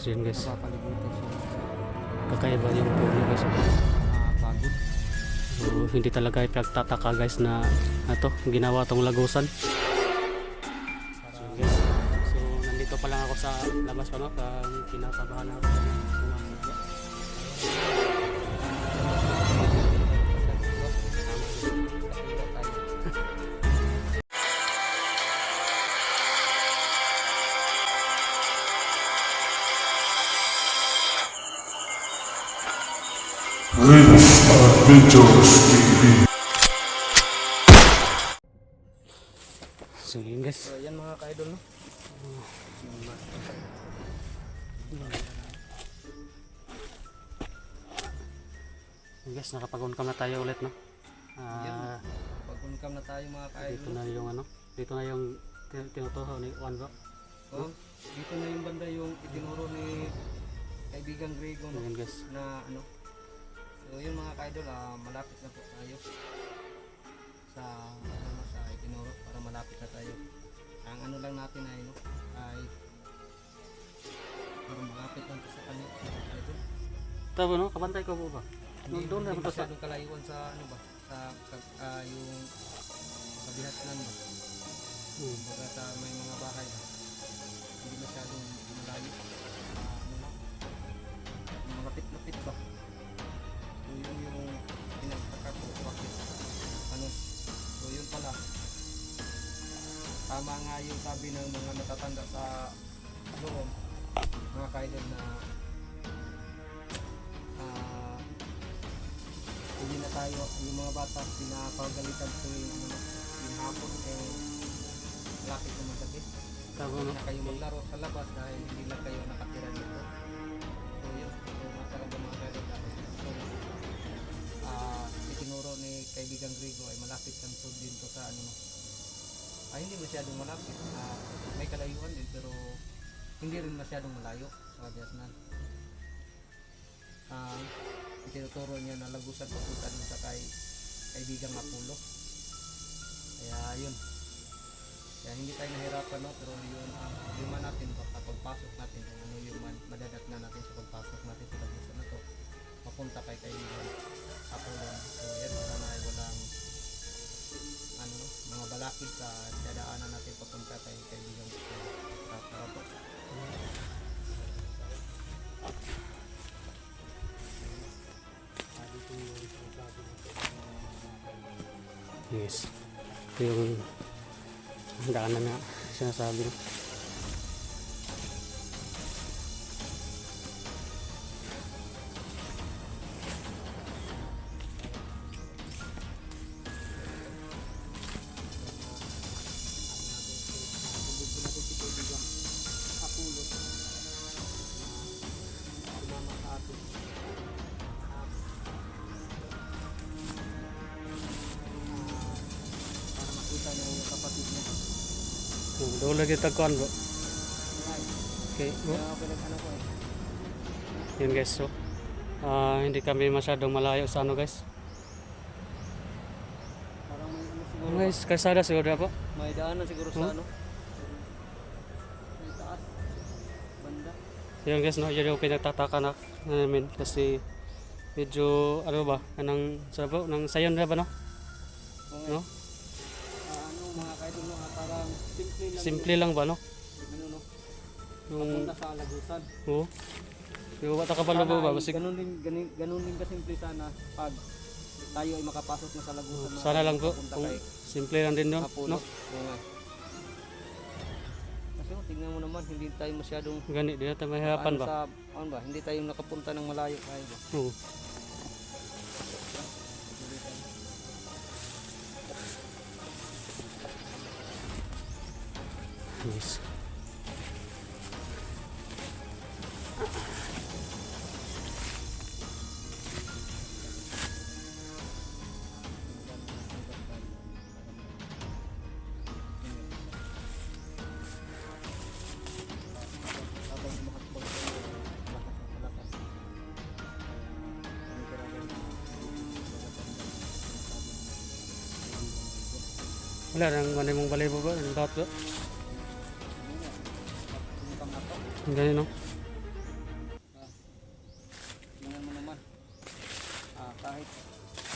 So yun guys, napapalibutan siya. kakaiba yung puno guys. Pagod. So hindi talaga ipagtataka guys na ito, ginawa tong lagusan. So yun guys, so nandito pa lang ako sa labas pa no, kinakabahan ako. This Adventures TV. So yun guys, So yan mga ka-idol no. yun guys, nakapag-on-cam na tayo ulit no. Pag-uncam na tayo mga Dito ka-idol. na yung ano, dito na yung tinutuho ni Juan bro. Oh, dito na yung banda yung itinuro ni kaibigang Grego no, Yun guys, na ano. So yun mga ka-idol, malapit na po tayo sa ano, sa itinuro para malapit na tayo. Ang ano lang natin ay no, ay para malapit lang sa kanya mga ka-idol. tabo no, kabantay ko po ba? Doon na Hindi punta sa masyadong kalayuan sa ano ba, sa yung kabihatnan ba. Baga sa may mga bahay ba, hindi masyadong malayo. Ano lang, malapit-lapit ba. So yun yung pinagtaka ko bakit ano. So yun pala, tama nga yung sabi ng mga matatanda sa noon mga kaidol na hindi na tayo, yung mga bata pinapagalitan tuwing ano, yung hapon eh lapit na magabi tabo no. na kayo maglaro sa labas dahil hindi na kayo nakatira dito. So yun, so masarap ang mga kaidol dahil so itinuro ni kaibigang Grego ay malapit ang food dito sa ano no, ay hindi masyadong malapit, may kalayuan din pero hindi rin masyadong malayo sa Jasnan. Itinuturo niya na lagusan papunta dun sa kaibigang Apollo. Kaya yun, kaya hindi tayo nahirapan no, pero yun yung man natin baka pagpasok natin kung ano yung madadat na natin sa pagpasok natin sa lagusan na to papunta kay kaibigang Apollo. So yan, sana ay walang ano, mga balakid sa dadaanan natin papunta kay kaibigang Apollo. Yes, ito yung daanan na sinasabi no. Kapatid niya. Doon lagi tagkuhan bro. Okay bro. Kaya pinag-ano ko eh. Yun guys, so hindi kami masyadong malayo sa ano guys. Parang may ano siguro. Guys, kalsada siguro po. May daanan siguro sa ano. May taas. Banda. Yun guys no, yun yung pinagtataka na namin kasi medyo ano ba, anong sabi nang sayon na ba no? Okay. No? Ano mga kaidol no, parang simple lang. Simple lang ba no? Ano no. Yung Punta sa lagusan. oh. Yung bata ka pa ba basig. Ganun din kasimple sana pag tayo ay makapasok na sa lagusan na Sana lang po papunta kung kay simple lang din no. Apollo. No? Okay. Kasi tingnan mo naman hindi tayo masyadong Gani di natin mahirapan ba? sa ano ba, hindi tayo nakapunta ng malayo kaya ba. Oo. Yes. Habang sumakakbang tayo, malakas. Wala nang ano mong balay ba? Ang dapat ba? Ang ganyan no?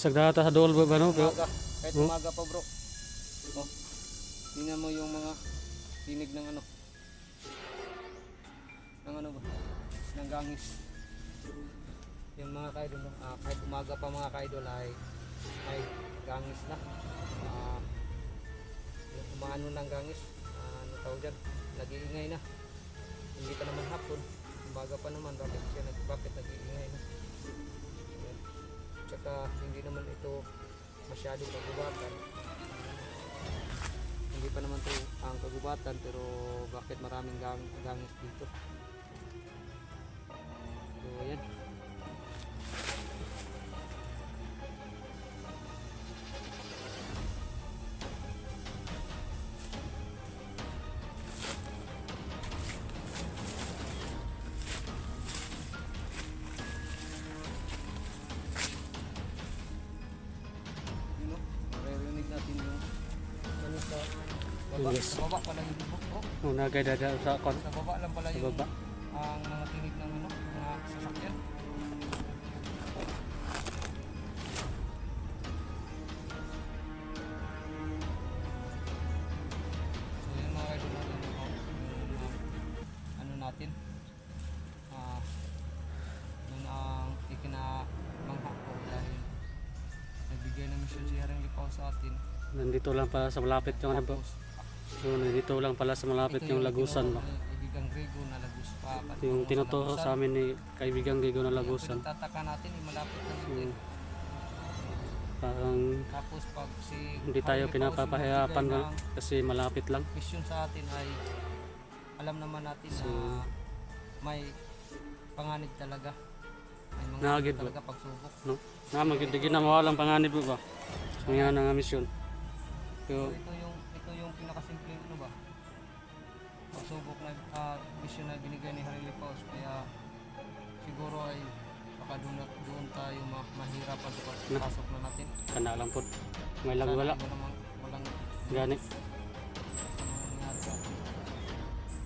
Sagdata sa dool ba no? Pero Umaga, kahit Oh. umaga pa bro. Oh. Tingnan mo yung mga tinig ng ano. Ng ano ba? Ng gangis. Yung mga kaidol, no? Kahit umaga pa mga kaidol ay gangis na. Umaano ng gangis. Ano tawag dyan? Nag-iingay na. Hindi pa naman hapon. Umaga pa naman. Bakit nag-iingay na? Ayan. Tsaka hindi naman ito masyadong kagubatan. Hindi pa naman ito ang kagubatan, pero bakit maraming gangis dito? So ayan. Yun, oh. Maririnig natin yung ano sa baba. Yes. Sa baba pala yung bubok. Oh, oh, nagay-daga sa kon. sa baba lang pala Sa yung baba. ang mga tinig ng ano, mga sasakyan. So yun mga kaidol natin, yung ano natin, yun ang ikinamangha ko dahil nagbigay ng mission si Haring Lipaw sa atin. Nandito lang pala sa malapit yung ano ba? Tapos, So, nandito lang pala sa malapit ito yung lagusan ba? tinuro ni Kaibigang Grego na lagus pa. Yung tinuturo sa amin ni kaibigang Gigo na lagusan. Tataka natin, malapit na So, dito. parang Tapos pag si hindi tayo Haring Lipaw pinapapahirapan sumagbigay ba? ng Kasi malapit lang. mission sa atin ay alam naman natin So, na may panganib talaga. May mga Nagid ba? talaga pagsubok. No? Na magiging na mawalang panganib ba? So, yan ang mission. So, So, ito yung pinakasimple ano ba? Pagsubok na mission na binigay ni Haring Lipaw. Kaya siguro ay baka doon tayo mahirapan sa pagpasok na natin. kana lang po. May lang wala. Sana walang Gani. nangyari sa atin.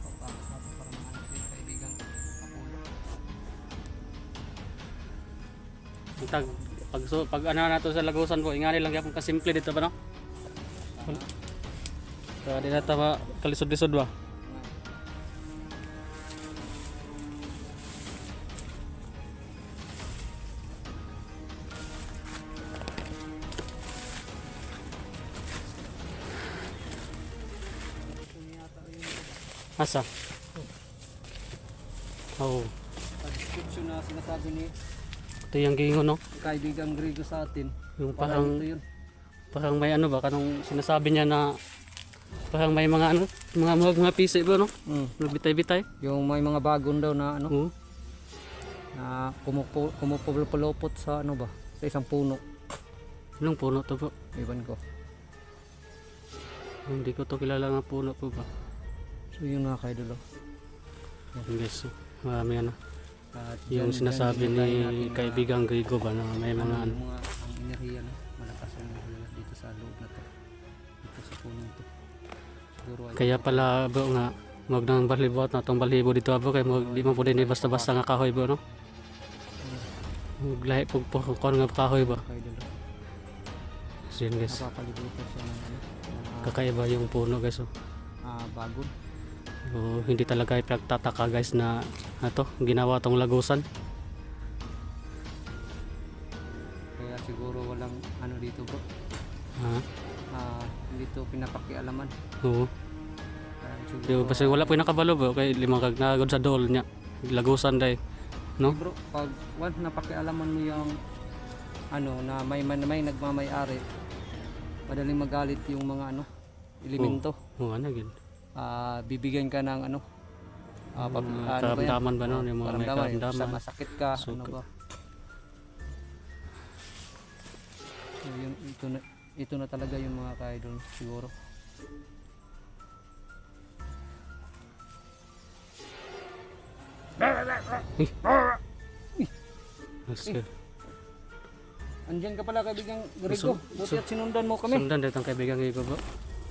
Pagpasok natin para mga natin kaibigang Apollo. Pag ano na to sa lagusan po, ingani lang yapon ka simple dito ba no? So, di na tama kalisod-lisod ba? Asa? Oh, Description na sinasabi ni ito yung gingo no? kaibigang Grego sa atin. Yung Parang ito yun. parang may ano ba kanong sinasabi niya na parang may mga ano, mga pisi ba no? Bitay-bitay. Yung may mga bagong daw na ano, Oo. na kumupulupot sa ano ba, sa isang puno. Anong puno to po? Iwan ko. Hindi ko to kilala nga puno po ba? So yun mga kaidolo. Yes. Marami ano. At Yung dyan- sinasabi dyan ni hintayin natin na kaibigang Grigo ba na may mga ano. mga ang enerhiya no, malakas ang enerhiya dito sa loob na to. Dito sa puno to. Siguro ay Kaya pala bro nga mag nang balibot na tong balibo dito abo kay di mo pwede ni basta-basta nga kahoy bro no. Maglahi pug kon nga kahoy ba. kaidolo. So yun guys. Napapalibutan siya ng ano, mga Kakaiba yung puno guys. Oh. bagon. So, hindi talaga ipagtataka guys na ato ginawa tong lagusan. Kaya siguro walang ano dito bro. Ha? Hindi to pinapakialaman. Oo. Kaya Di siguro, ba kasi wala po yung nakabalo bro kay limang kag nagod sa dol niya. Lagusan day. No? bro, pag once napakialaman mo yung ano na may nagmamay-ari, madaling magalit yung mga ano elemento. Oo ano gid. Bibigyan ka ng ano Karamdaman ba no? Yung mga may karamdaman. masakit ka, So, ano ba? So, ito na talaga yung mga kaidol siguro. Sige. Andiyan ka pala kaibigang Grego. Buti at sinundan mo kami. Sundan dito ang kaibigang Gigo bro.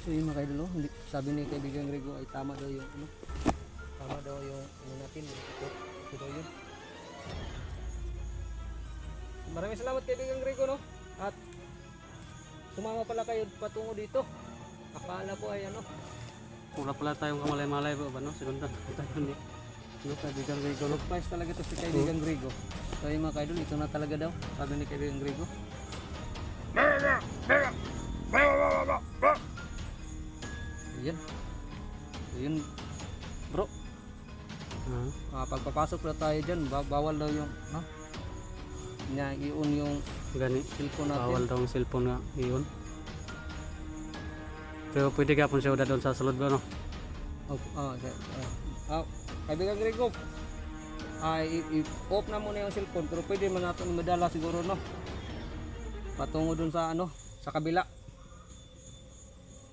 So yung mga kaidol, sabi ni kaibigang Grego ay tama daw yung ano. Tama daw yung ano natin. Ito daw yun. Maraming salamat kaibigang Grego no. At sumama pala kayo patungo dito. Akala ko ay ano. Wala pala tayong kamalay-malay ba, no? Sekundan. Tayo ni kaibigan Rigo. Surprise talaga to si kaibigan Grigo. So yung mga kaidol, ito na talaga daw. Sabi ni kaibigan Grigo. Ayan. Ayun. Bro, pagpapasok na tayo dyan, bawal daw yung, iun yung Gani. cellphone natin. Bawal daw ang cellphone nga iyon. Pero pwede ka pun siya doon sa sulod ba, no? Kaibigan Grigo, i-off na muna yung cellphone, pero pwede man natin madala siguro, no? Patungo dun sa ano, sa kabila.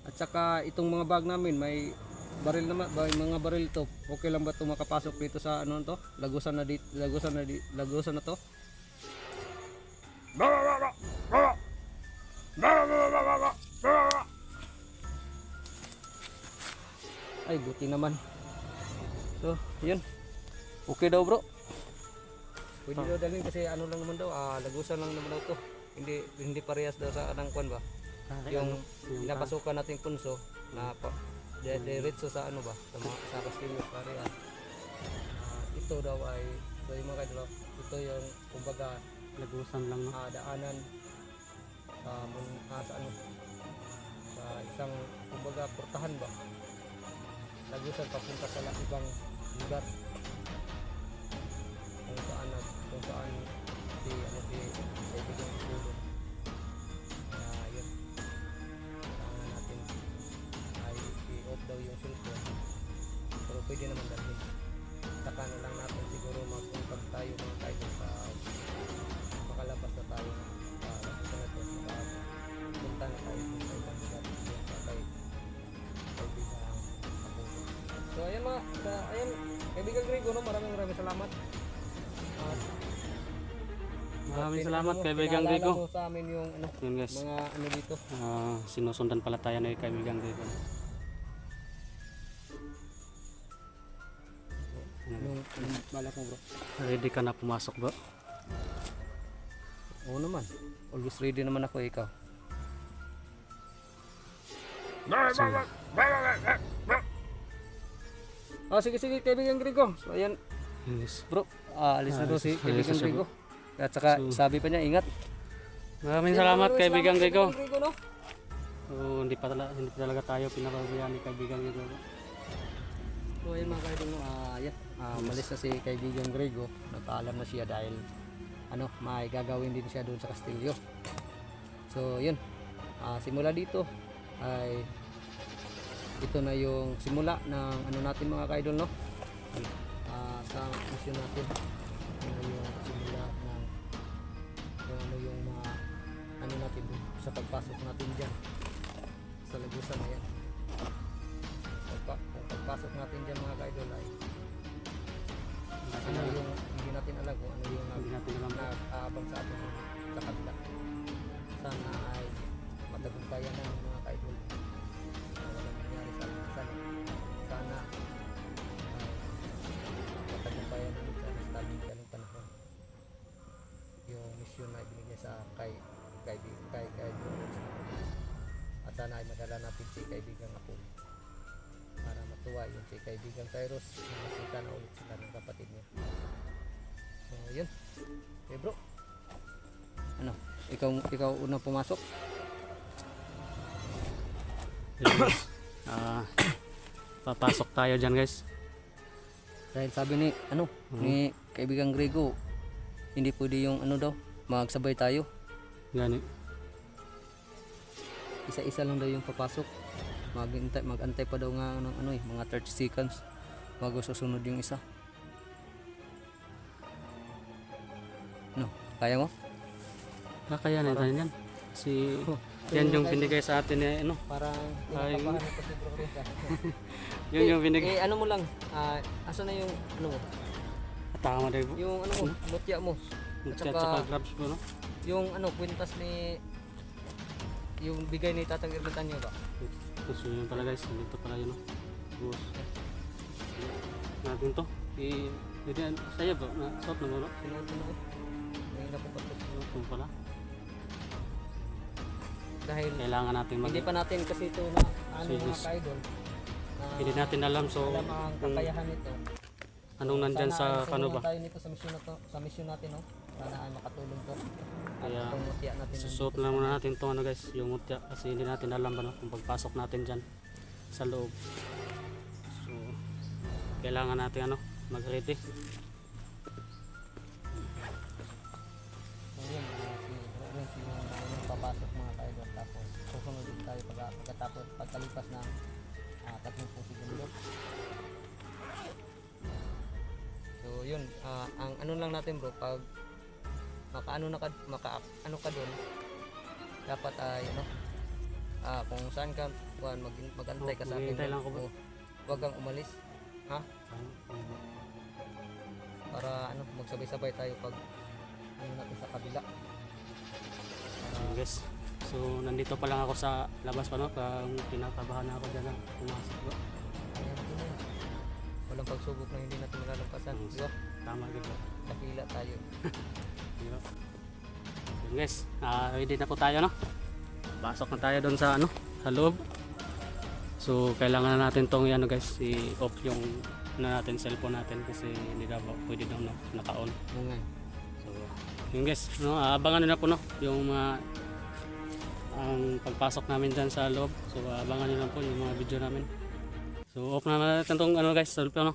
At saka itong mga bag namin, may baril naman, mga baril to. Okay lang ba ito makapasok dito sa ano to? Lagusan na to. Ay, buti naman. So, yun. Okay daw, bro. Pwede daw dalhin kasi ano lang naman daw, lagusan lang naman daw to. Hindi parehas daw sa anang kwan ba? Yung pinapasukan nating punso na diretso sa ano ba? Sa Castillo parehas. Ito daw ay, so yung mga kaidol, ito yung kumbaga Lagusan lang, no? daanan sa ano, sa isang kumbaga portahan ba? Lagusan papunta sa ibang lugar kung saan si kaibigan Grigo. Yun, kailangan natin ay i-off daw yung cellphone, pero pwede naman dalhin. Saka na lang natin siguro mag-contact tayo mga kaidol sa makalabas na tayo lagusan na to, punta na tayo sa ibang lugar sa kaibigan ako. So ayan kaibigan Grigo, no, maraming salamat. Maraming salamat kaibigan Grigo. Mo sa amin yung ano, Yun guys. mga ano dito. Sinusundan pala tayo ni kaibigan Grigo. Yung balak mo, bro. Ready ka na pumasok, bro? Oo naman. Always ready naman ako, ikaw. Sige kaibigan Grigo. So ayan, Yes. bro. Alis na daw si alis kaibigan na siya, Grigo. At saka sabi pa niya, ingat. Maraming salamat kaibigan Grigo. Grigo, no? So, hindi talaga tayo pinapabayaan ni kaibigan Grigo. So ayun mga kaidol, malis na si kaibigan Grigo. Nagpaalam na siya dahil may gagawin din siya doon sa Castillo. So yun, simula dito ay ito na yung simula ng ano natin mga kaidol, no? Sa mission natin. Ito na yung simula ng kung ano yung mga ano natin dun, sa pagpasok natin dyan sa lagusan na yan. Kung pagpasok natin dyan mga kaidol ay ano yung hindi natin alam kung ano yung Hindi natin alam. nag-aabang sa atin sa kabila. Sana ay matagumpayan ng mga kaidol. Walang nangyari sa atin. Sana matagumpayan namin sa tabing ganung panahon. Yung mission na ibinigay sa kay at sana ay madala natin si kaibigan Apol para matuwa yung si kaibigan Kairos na makita na ulit sila ng kapatid niya. So yun, okay bro, ano, ikaw unang pumasok. Yes. Papasok tayo dyan guys. Dahil sabi ni ni kaibigan Grigo, hindi pwede yung ano daw, magsabay tayo. Gani. Isa-isa lang daw yung papasok. Mag-antay pa daw nga ng mga 30 seconds bago susunod yung isa. No, kaya mo? Kakayanin tayo yan. Yan yung binigay sa atin eh, ano? Parang Ay. kinakabahan ako si Bro Rita. Yun yung binigay. Ano mo lang, asa na yung mo? Tama din po. Yung mo, mutya mo. At At saka saka gloves po, no? yung kwintas ni yung bigay ni Tatang Irbitan niyo ba? So yun pala guys, dito pala yun, no? Bus. Natin to. Hindi sa'yo ba? Suot na mo, no? Sinuot mo na. Ngayon na po patok. Suot mo pala. dahil kailangan natin hindi pa natin kasi ito na ano mga Series. ka-idol. hindi natin alam, so Alam ang kung kakayahan nito. anong nandyan Sana sa ay ano matulungan ba. tayo nito sa mission na to, sa mission natin, no. Sana ay makatulong to. At Kaya, itong mutya natin. Susuot lang muna natin itong ano guys, yung mutya, kasi hindi natin alam ba, no, kung pagpasok natin dyan sa loob. So kailangan natin ano, mag-ready. So yun, yung papasok mga ka-idol. Tapos susunod din tayo pagkatapos pagkalipas ng 30 segundo. So yun, ang ano lang natin bro, pag ano ka doon, dapat ay ano, kung saan ka magantay ka sa akin, Maghihintay lang ako, bro. huwag kang umalis, ha, para ano, magsabay-sabay tayo pag ano natin sa kabila. Ayun guys, so nandito pa lang ako sa labas pa, no, kung kinakabahan na ako dyan na pumasok ba. Ayan, ito na. Walang pagsubok na hindi natin malalampasan, di ba? Tama gitu. Dakila tayo. Yun guys, ready na po tayo, no? Pasok na tayo doon sa ano, sa loob. So kailangan na natin tong ano guys, i-off yung na natin cellphone natin kasi hindi daw pwede daw no, naka-on. Mungay. So yun guys, no, abangan nyo na po, no, yung mga ang pagpasok namin dyan sa loob. So abangan nyo lang po yung mga video namin. So off na natin tong ano guys, cellphone, no.